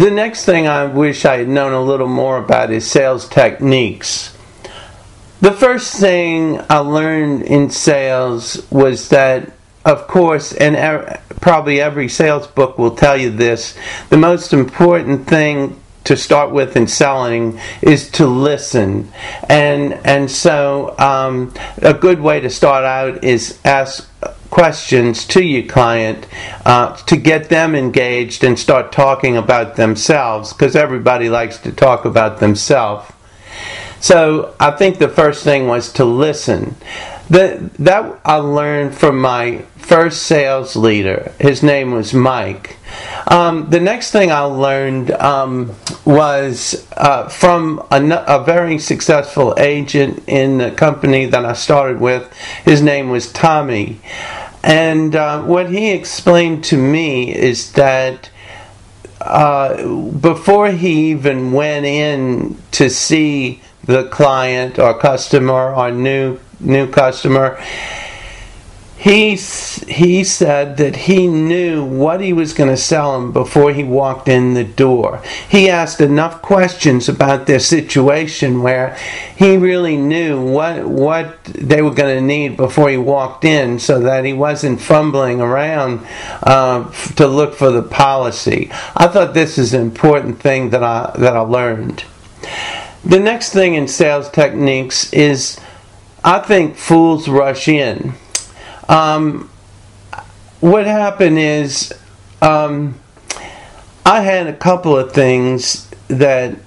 The next thing I wish I had known a little more about is sales techniques. The first thing I learned in sales was that, of course, and probably every sales book will tell you this, the most important thing to start with in selling is to listen. And so a good way to start out is ask questions to your client to get them engaged and start talking about themselves, because everybody likes to talk about themselves. So I think the first thing was to listen. That I learned from my first sales leader. His name was Mike. The next thing I learned was from a very successful agent in the company that I started with. His name was Tommy. And what he explained to me is that before he even went in to see the client or customer or new customer, he said that he knew what he was going to sell him before he walked in the door. He asked enough questions about their situation where he really knew what they were going to need before he walked in, so that he wasn't fumbling around to look for the policy. I thought this is an important thing that I learned. The next thing in sales techniques is, I think fools rush in. What happened is, I had a couple of things there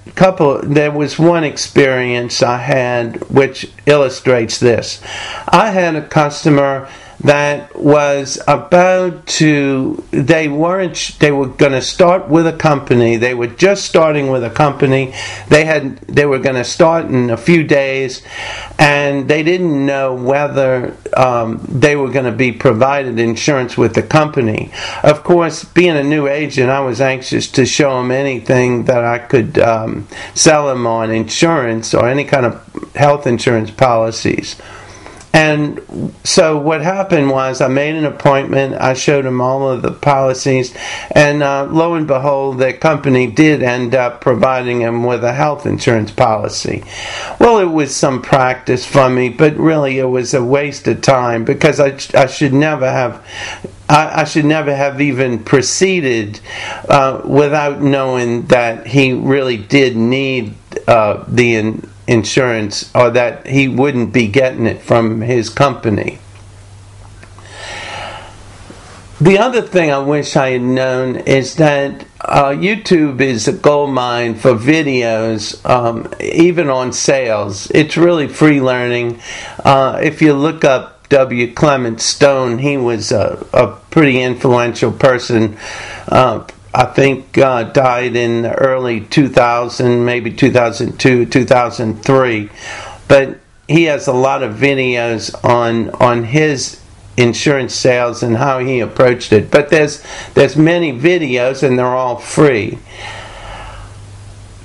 was one experience I had which illustrates this. I had a customer that was they were going to start with a company. They were just starting with a company. They were going to start in a few days, and they didn't know whether they were going to be provided insurance with the company. Of course, being a new agent, I was anxious to show them anything that I could sell them on insurance or any kind of health insurance policies. And so what happened was, I made an appointment, I showed him all of the policies, and lo and behold, the company did end up providing him with a health insurance policy. Well, it was some practice for me, but really it was a waste of time, because I should never have even proceeded without knowing that he really did need the insurance, or that he wouldn't be getting it from his company. The other thing I wish I had known is that YouTube is a gold mine for videos, even on sales. It's really free learning. If you look up W. Clement Stone, he was a pretty influential person. I think died in the early 2000, maybe 2002, 2003. But he has a lot of videos on his insurance sales and how he approached it. But there's many videos, and they're all free.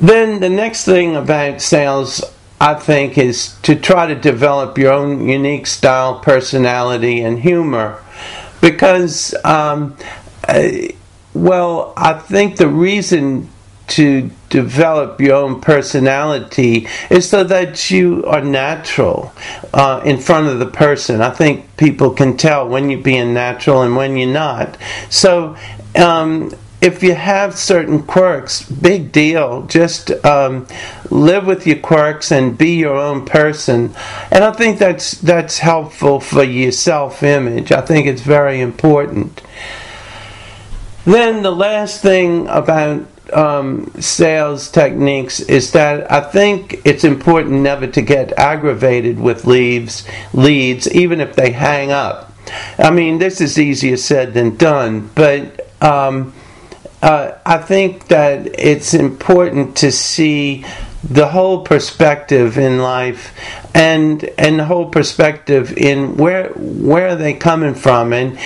Then the next thing about sales, I think, is to try to develop your own unique style, personality, and humor. Because well, I think the reason to develop your own personality is so that you are natural in front of the person. I think people can tell when you're being natural and when you're not. So if you have certain quirks, big deal. Just live with your quirks and be your own person. And I think that's helpful for your self-image. I think it's very important. Then the last thing about sales techniques is that I think it's important never to get aggravated with leads, even if they hang up. I mean, this is easier said than done, but I think that it's important to see the whole perspective in life, and the whole perspective in where are they coming from, and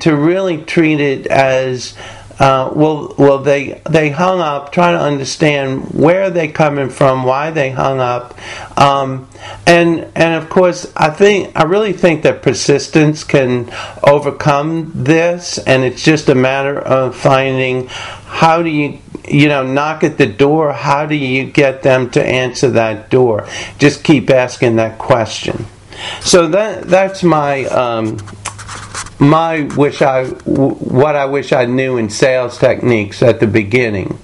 to really treat it as well they hung up. Try to understand where are they coming from, why they hung up, and of course I really think that persistence can overcome this, and it's just a matter of finding how do you knock at the door, how do you get them to answer that door? Just keep asking that question. So that's my what I wish I knew in sales techniques at the beginning.